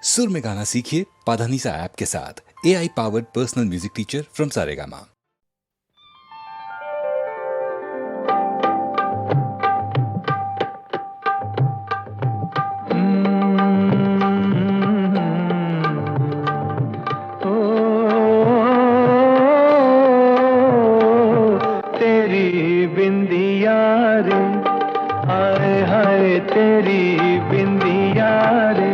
सुर में गाना सीखिए पाधानीसा ऐप के साथ। AI powered personal music teacher from Saregama. तेरी बिंदिया रे, हाय हाय तेरी बिंदिया रे,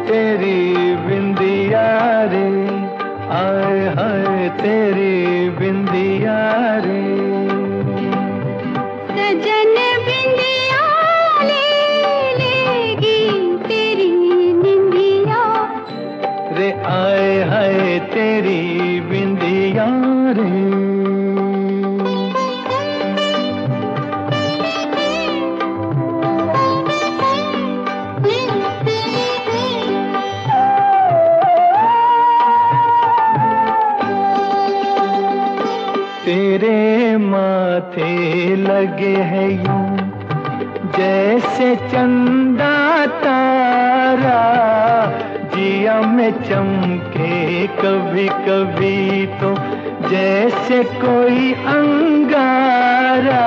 तेरी बिंदिया रे, हाय हाय तेरी बिंदिया रे। सजन बिंदिया ले लेगी तेरी निंदिया रे, आए हाय तेरी बिंदिया रे। तेरे माथे लगे है यूं जैसे चंदा तारा, जिया में चमके कभी कभी तो जैसे कोई अंगारा।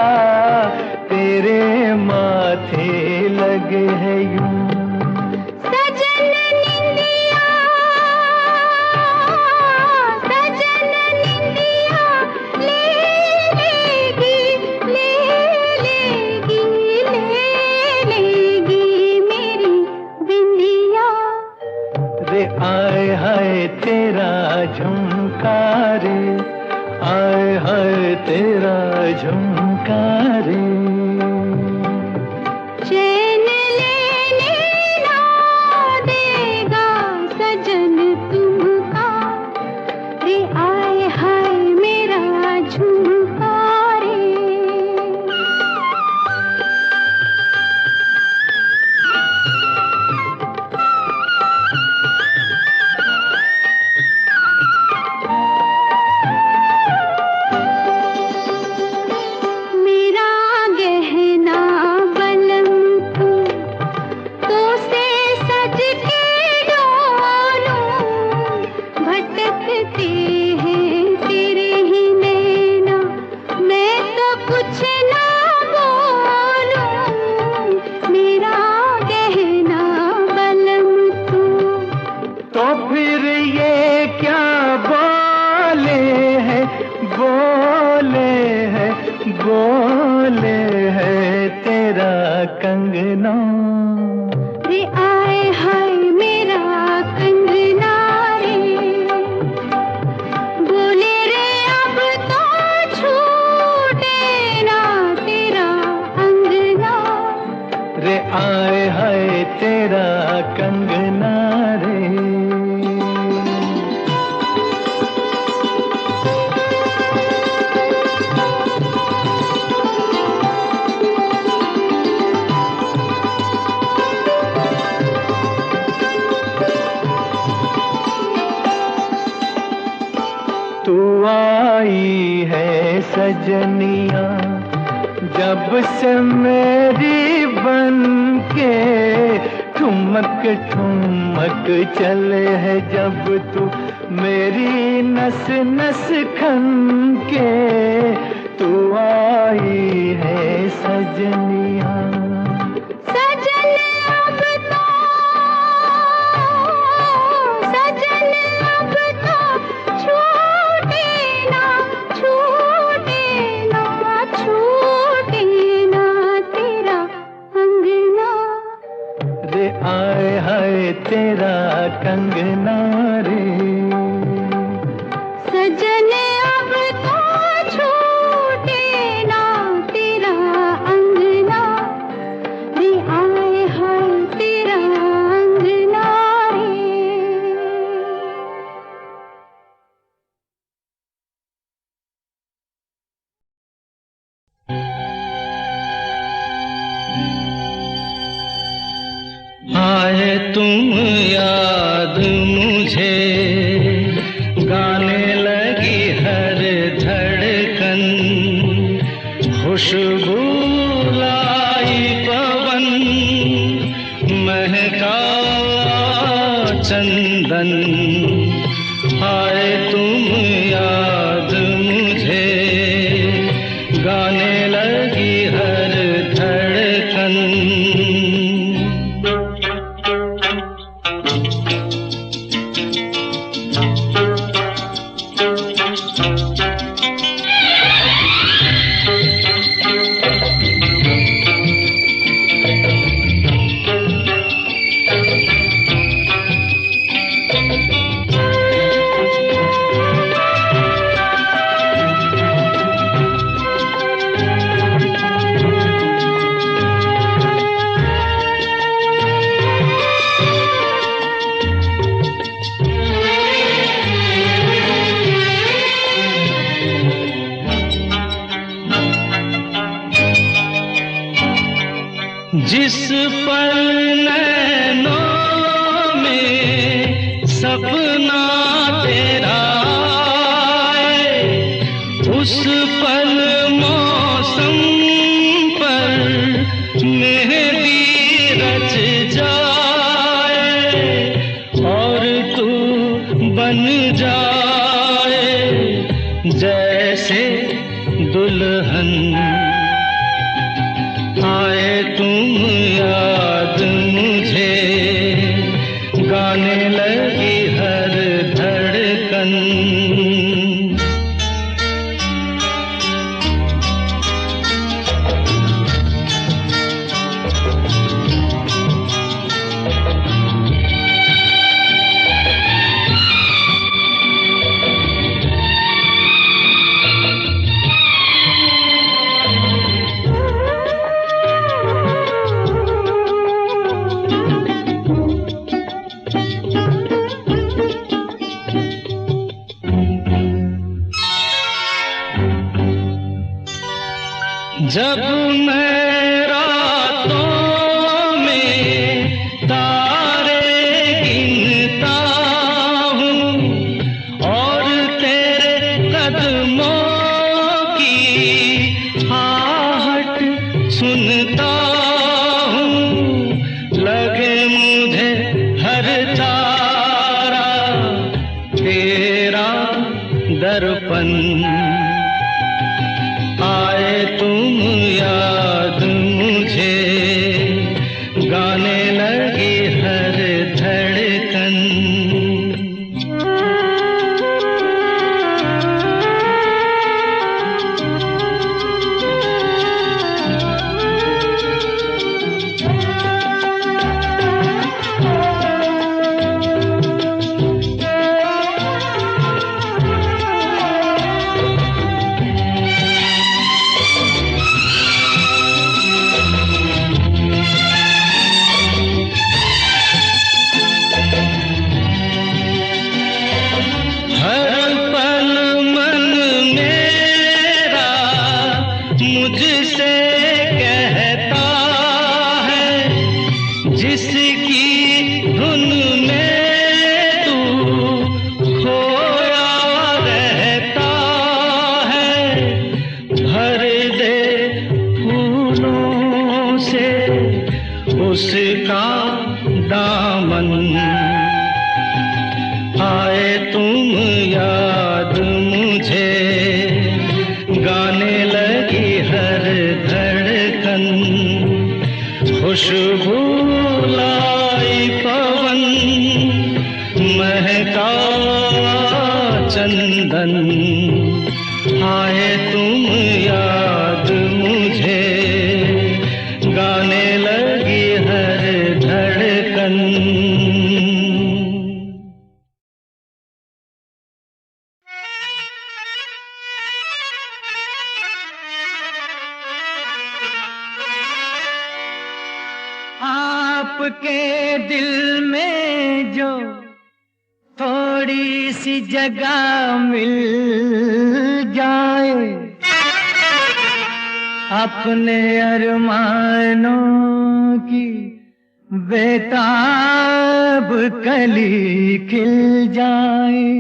तेरे माथे लगे है यूं सजन निंदिया, सजन निंदिया ले लेगी मेरी बिंदिया रे, आए हाय तेरा झुमका रे, आए हाय तेरा झुमका रे। चैन लेने ना देगा सजन तुमका रे, आए हाय मेरा झुमका रे। मेरा गहना बलम तू तो से सज के डोलूं, भटकते हैं तेरे ही नैना, मैं तो कुछ ना बोलूं। मेरा गहना बलम तू तो फिर ये क्या बोले हैं, बोले हैं, बोले हैं तेरा कंगना रे, आए हाय मेरा कंगना रे। बोले रे अब तो छूटे ना तेरा अंगना रे, आए हाय तेरा कंगना रे। तू आई है सजनिया जब से मेरी बन के, ठुमक ठुमक चले है जब तू मेरी नस नस खन के। तू आई है सजनिया, सजन अब तो, सजन अब तो छूटे ना, छूटे ना, छूटे ना तेरा अंगना रे, आए हाय तेरा कंगना रे। सजन अब तो छूटे ना तेरा अंगना रे, आए हाय तेरा अंगना रे। आए तुम याद मुझे, गाने लगी हर धड़कन, खुशबू लाई पवन महका चंदन, आए तुम याद मुझे, गाने लगी हर धड़कन। जिस पल नैनों में सपना तेरा आए, उस पल मौसम पर मेहंदी रच जाए, और तू बन जाए जैसे दुल्हन। आए तुम याद मुझे, गाने लगी हर धड़कन। जब मैं रातों में तारे गिनता हूँ, और तेरे कदमों की आहट सुनता हूँ, लगे मुझे हर तारा तेरा दर्पण। आए तुम याद मुझे, गाने लगी हर धड़कन। मुझसे कहता है, जिसकी धुन में तू खोया रहता है, भर दे फूलों से उसका दामन। आए तुम याद मुझे, गाने लगी हर धड़कन। खुशबू लाई पवन, महका चंदन। आए तुम याद मुझे, गाने लगी हर धड़कन। आपके दिल में जो थोड़ी सी जगह मिल जाए, अपने अरमानों की बेताब कली खिल जाए।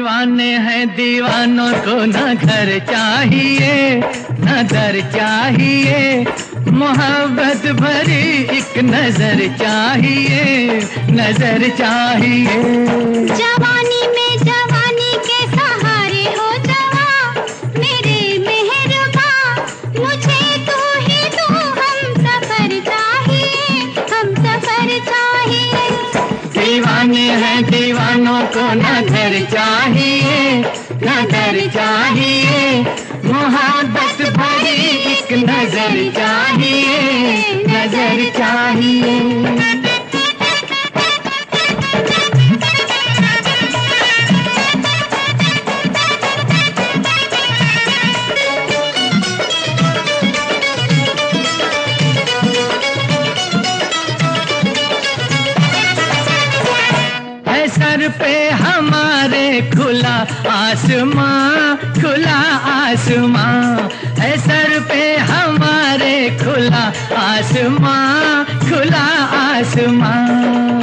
दीवाने हैं दीवानों को न घर चाहिए न दर चाहिए, मोहब्बत भरी एक नजर चाहिए, नजर चाहिए। जवानी में जवानी के सहारे हो जवा, मेरे मेहरबा मुझे तू ही तू, हम सफर चाहिए, हम सफर चाहिए। दीवाने हैं दीवानों को न घर चाहिए न दर चाहिए, मोहब्बत भरी एक नजर चाहिए, नजर चाहिए। सर पे हमारे खुला आसमां, खुला आसमां है सर पे हमारे, खुला आसमां, खुला आसमां।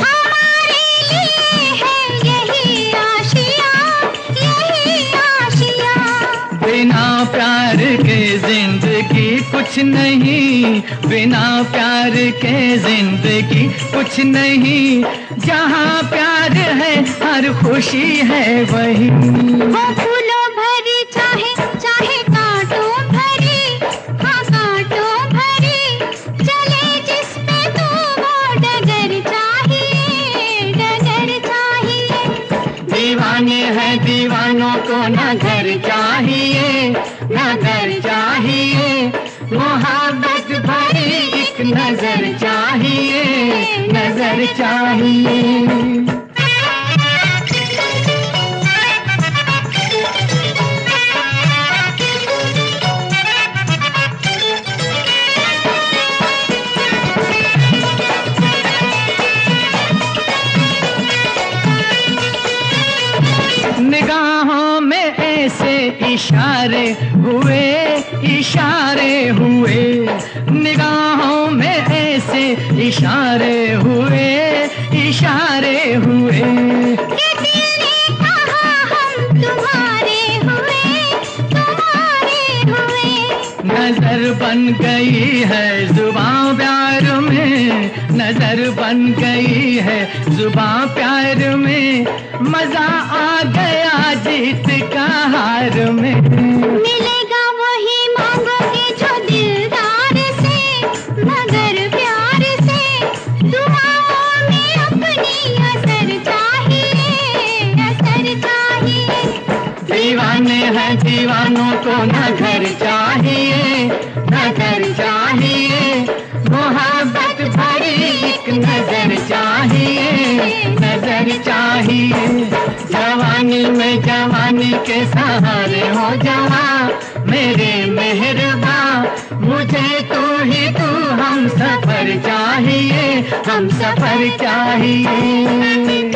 हमारे लिए है यही आशिया, यही आशिया। बिना प्यार के जिंदगी कुछ नहीं, बिना प्यार के जिंदगी कुछ नहीं, जहाँ प्यार है हर खुशी है वही। वो फूलों भरी चाहे चाहे कांटों भरी, हाँ कांटों भरी, चले जिस पे तू वो डगर चाहिए, डगर चाहिए। दीवाने हैं दीवानों को न घर चाहिए न घर चाहिए, मोहब्बत भरी एक नजर चाहिए, नजर चाहिए। निगाहों में ऐसे इशारे हुए, इशारे हुए, निगाहों में ऐसे इशारे हुए, इशारे हुए। कि दिल ने कहा हम तुम्हारे हुए, तुम्हारे हुए। नजर बन गई है जुबां प्यार में, नजर बन गई है जुबां प्यार में, मजा आ गया जीत का हार में। मिलेगा वही मांगोगे जो दिलदार से, मगर प्यार से, दुआओं में अपनी असर चाहिए, असर चाहिए। दीवाने हैं दीवानों को न घर चाहिए न घर चाहिए, मोहब्बत भरी एक नजर चाहिए, नजर चाहिए। जवानी में जवानी के सहारे हो जवा, मेरे मेहरबा मुझे तू ही तू, हम सफर चाहिए, हम सफर चाहिए।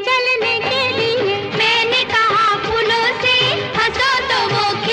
चलने के लिए मैंने कहा फूलों से हंसो तो वो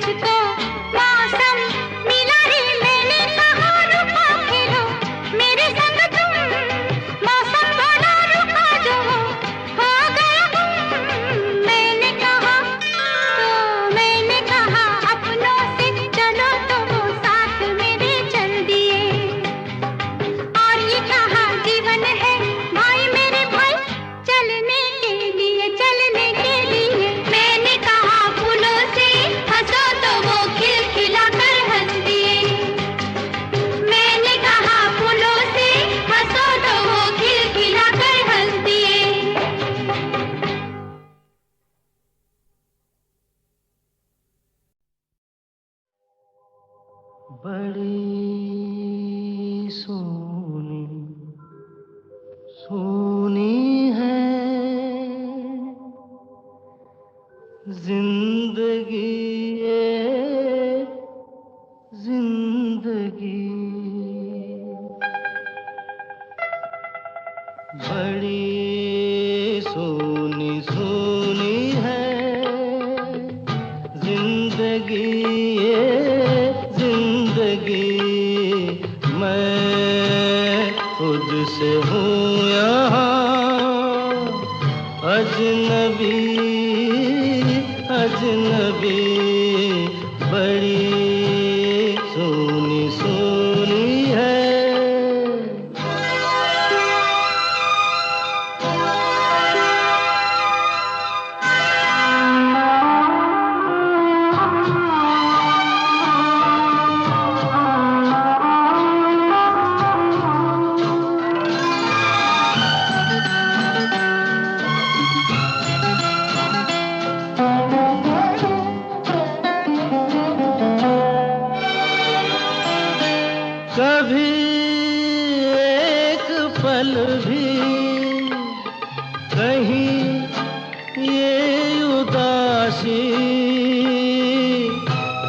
मुझको मौसम मिला रे, मैंने कहा रुको खेलो मेरे संग तुम, मौसम बोला रुको जो हो गया गुम। मैंने कहा अपनों से चलो तो वो साथ मेरे चल दिए, और ये कहा जीवन है भाई मेरे भाई चलने के लिए, चलने के लिए। मैंने कहा फूलों से हंसो तो वो खिलखिला कर हंस दिए, मैंने कहा फूलों से हंसो तो वो खिलखिला कर हंस दिए। बड़ी सोनी सोनी है जिंदगी ये जिंदगी, बड़ी सोनी सोनी है जिंदगी ये जिंदगी। मैं खुद से हूँ यहाँ अजनबी अजनबी, बड़ी सोनी सोनी है। कभी एक पल भी कहीं ये उदासी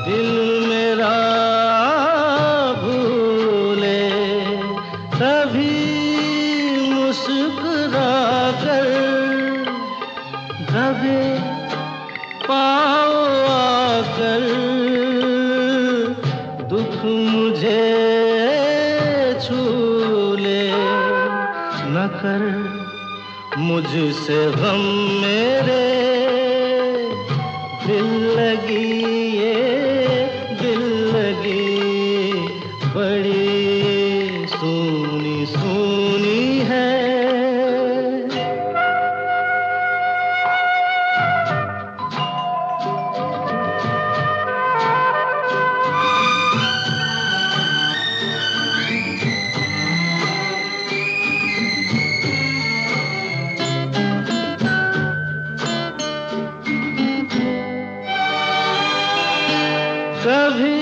दिल मेरा भूले, तभी मुस्कुरा कर दबे पाओ आकर, दुख मुझे न कर मुझसे गम मेरे, दिल लगी ये दिल लगी, बड़ी सोनी सोनी है। कभी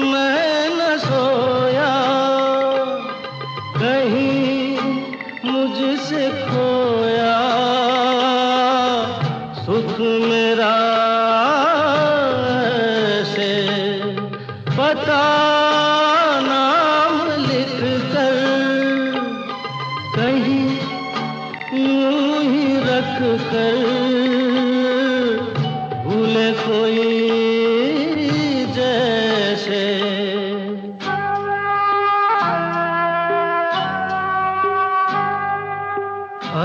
मैं न सोया कहीं मुझसे खोया, सुख मेरा से पता नाम लिख कर कहीं यूं ही रख कर, भूले कोई जैसे।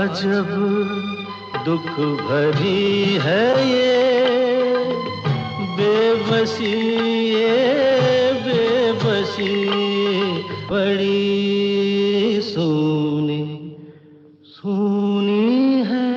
अजब दुख भरी है ये बेबसी, ये बेबसी, बड़ी सोनी सोनी है।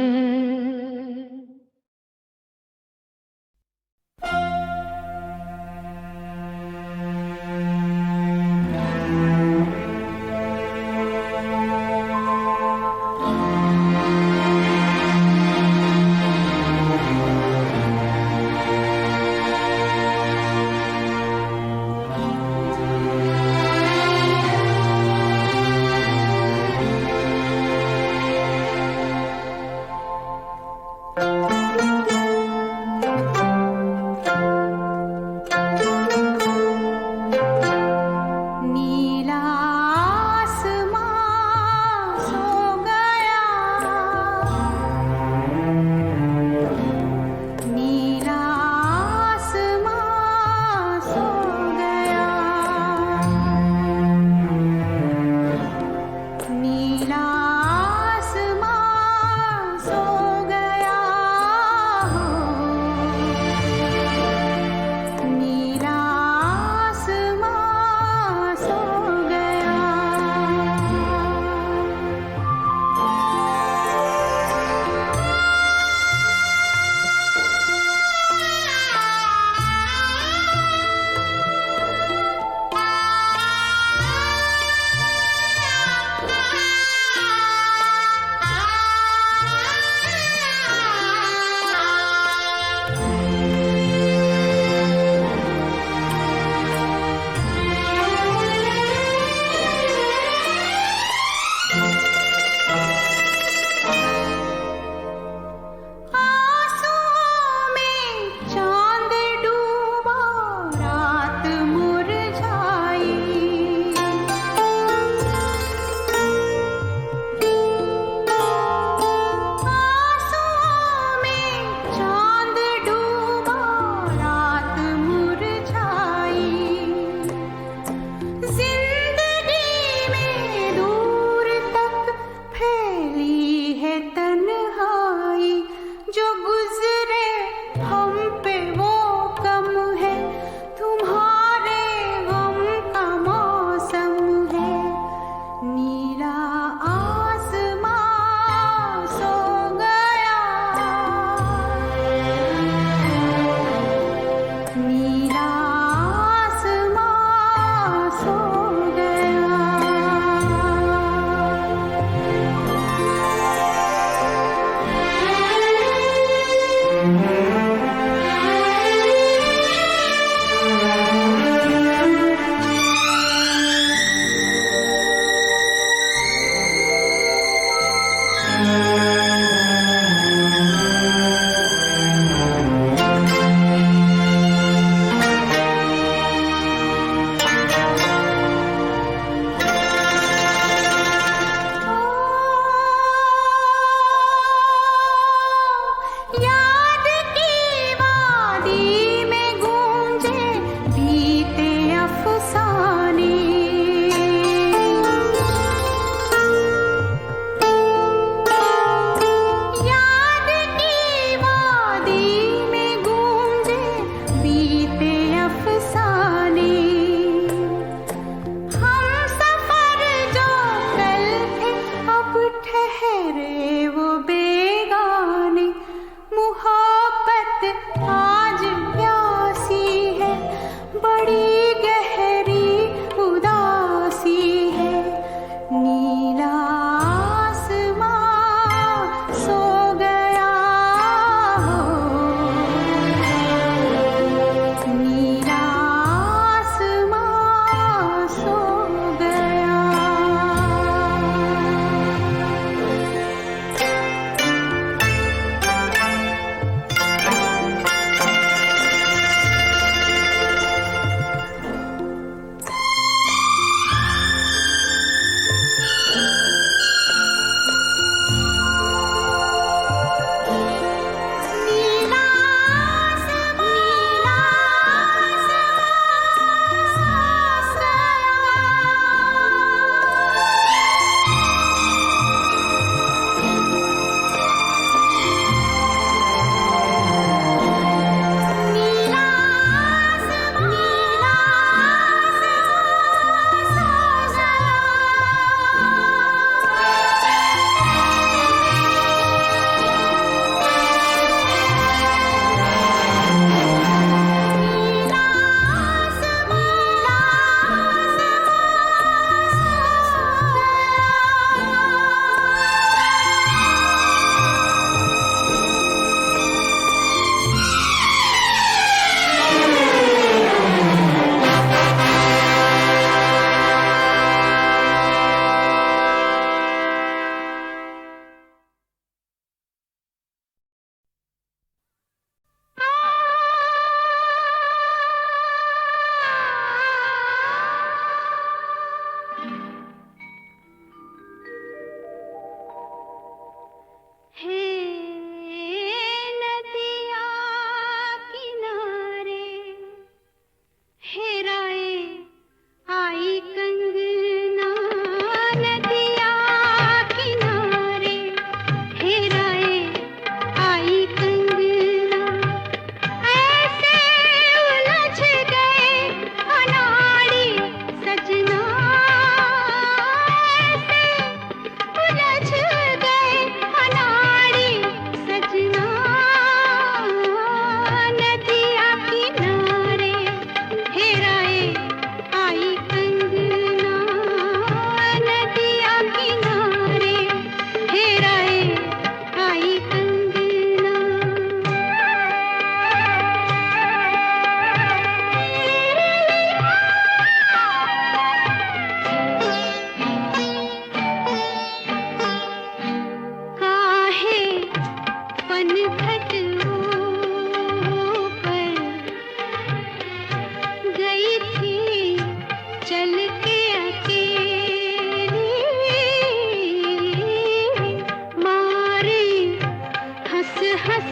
हंस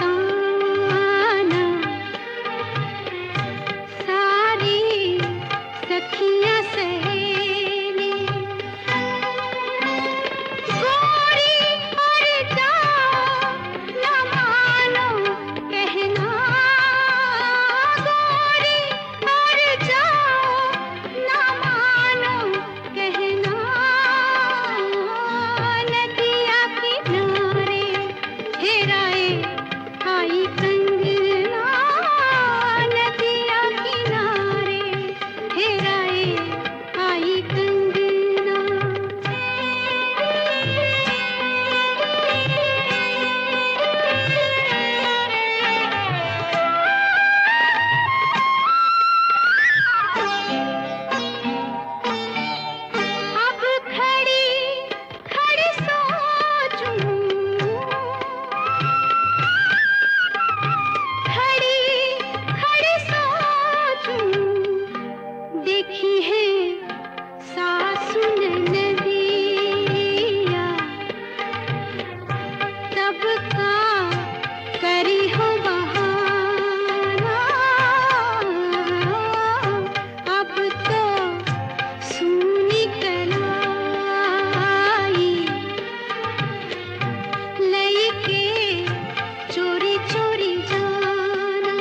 ताना सारी सखियां सहेली गोरी और जाओ न मानो कहना गोरी और जाओ न मानो कहना नदिया किनारे हेराए आई कंगना नदिया किनारे हेराए आई कंगना अब खड़ी खड़ी सोचूं खड़ी खड़ी सोचूं देखी है सासु ने नदिया तब का करी हो बहाना अब तो सुनी कलाई लईके चोरी चोरी जाना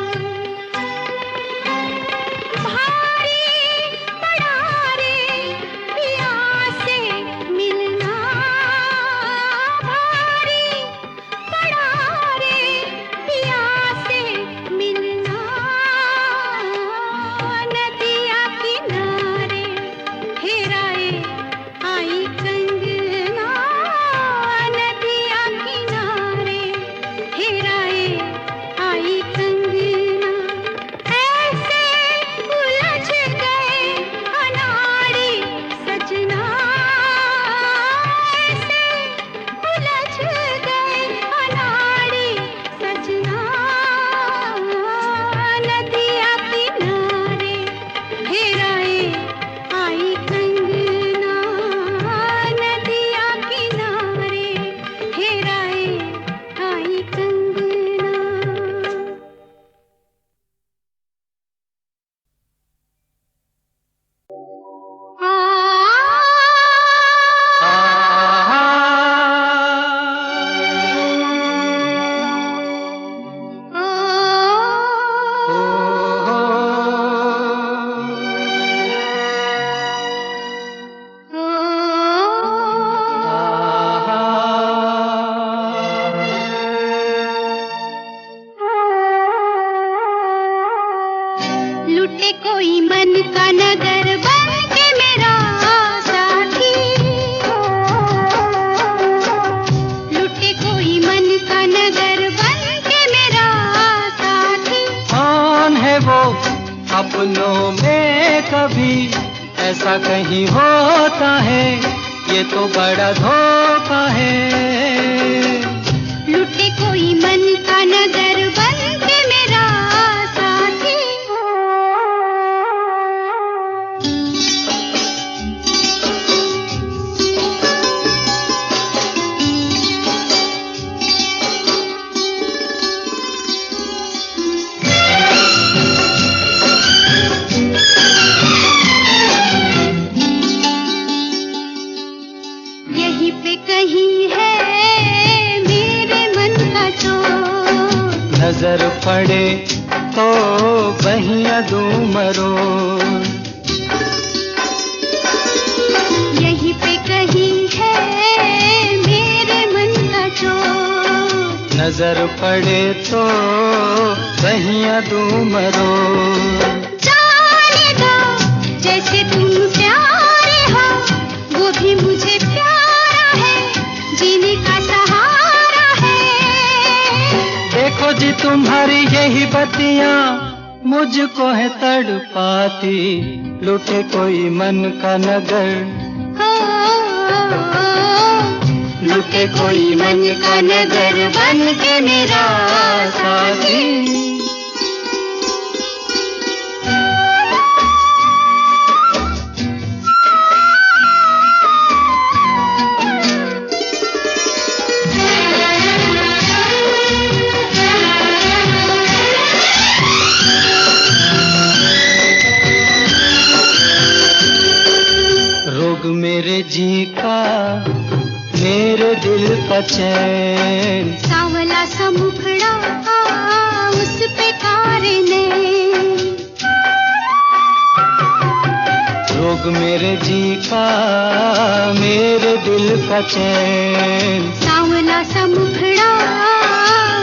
भारी पड़ा रे पिया से मिलना भारी पड़ा रे पिया से मिलना नदिया किनारे हेराए आई कंगना नदिया किनारे हेराए आई कंगना ऐसे उलझ गए अनाड़ी सजना ऐसे उलझ गए अनाड़ी सजना नदिया किनारे हेराए आई कंगना नदिया किनारे हेराए आई कंगना लुटे कोई मन का नगर बन के मेरा साथी लुटे कोई मन का नगर बन के मेरा साथी कौन है वो अपनों में कभी ऐसा कहीं होता है ये तो बड़ा धोखा है लुटे कोई मन का नगर बन के मेरा साथी यहीं पे कहीं है मेरे मन का चोर नजर पड़े तो बहिया दूं मरो यहीं पे कहीं है मेरे मन का चोर नजर पड़े तो बहिया दूं मरो जाने दो जैसे तुम प्यारे हो वो भी मुझे प्यारा है जीने का सहारा है देखो जी तुम्हारी यही बत्तियां मुझको है तड़पाती लुटे कोई मन का नगर लुटे कोई मन का नगर बन के मेरा साथी चैन। सांवला सा मुखड़ा उस पे कारे नैन। रोग मेरे जी का मेरे दिल का चैन। सांवला सा मुखड़ा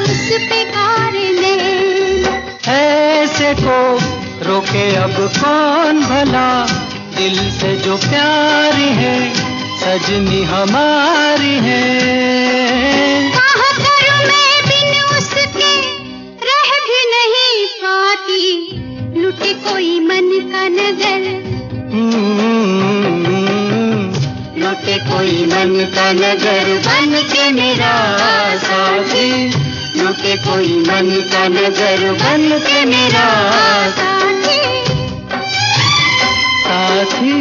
उस पे कारे नैन। ऐसे को रोके अब कौन भला, दिल से जो प्यारी है सजनी हमारी है। कहाँ करूं मैं बिन उसके रह भी नहीं पाती, लुटे कोई मन का नगर। लुटे कोई मन का नगर बन के मेरा साथी। लुटे कोई मन का नगर बन के मेरा साथी साथी।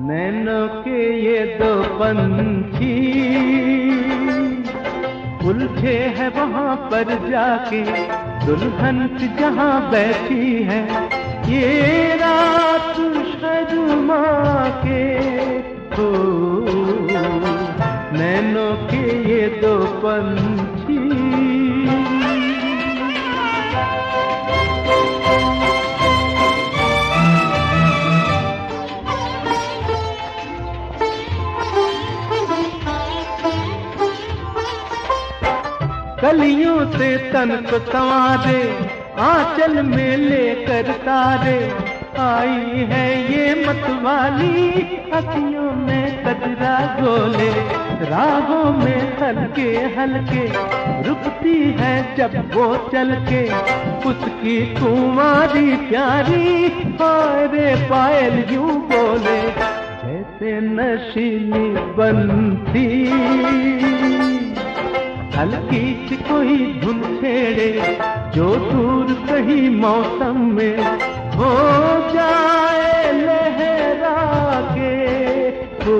नैनों के ये दो पंछी उलझे है वहाँ पर जाके, दुल्हन जहाँ बैठी है ये रात शर्मा के। हो नैनों के ये दो पंछी। कलियों से तन को संवारे, आंचल में लेकर तारे, आई है ये मतवाली अखियों में कजरा गोले। राहों में हल्के हल्के रुकती है जब वो चल के, उसकी कुंवारी प्यारी रे पायल यूं बोले, जैसे नशीली बंसी हल्की सी कोई धुन छेड़े, जो दूर कहीं मौसम में हो जाए लहरा के। हो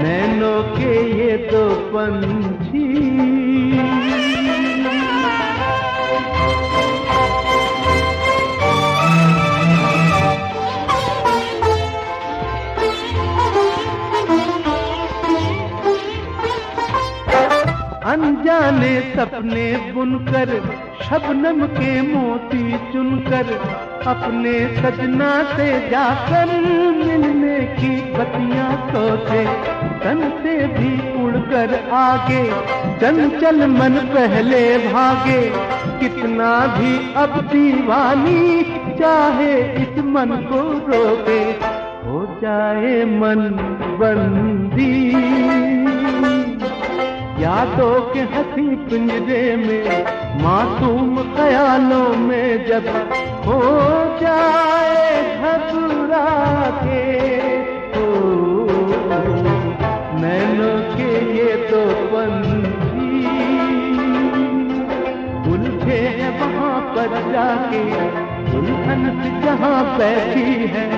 नैनों के ये दो पंछी। अनजाने सपने बुनकर, शबनम के मोती चुनकर, अपने सजना से जाकर मिलने की बतियां सोचे। तन से भी उड़कर आगे चंचल मन पहले भागे, कितना भी अब दीवानी चाहे इस मन को रोके, हो जाए मन बंदी यादों के हंसी पिंजरे में, मासूम ख्यालों में जब हो जाए घबरा के। हो नैनों के ये दो पंछी उलझे हैं वहाँ पर जाके, दुल्हन जहाँ बैठी है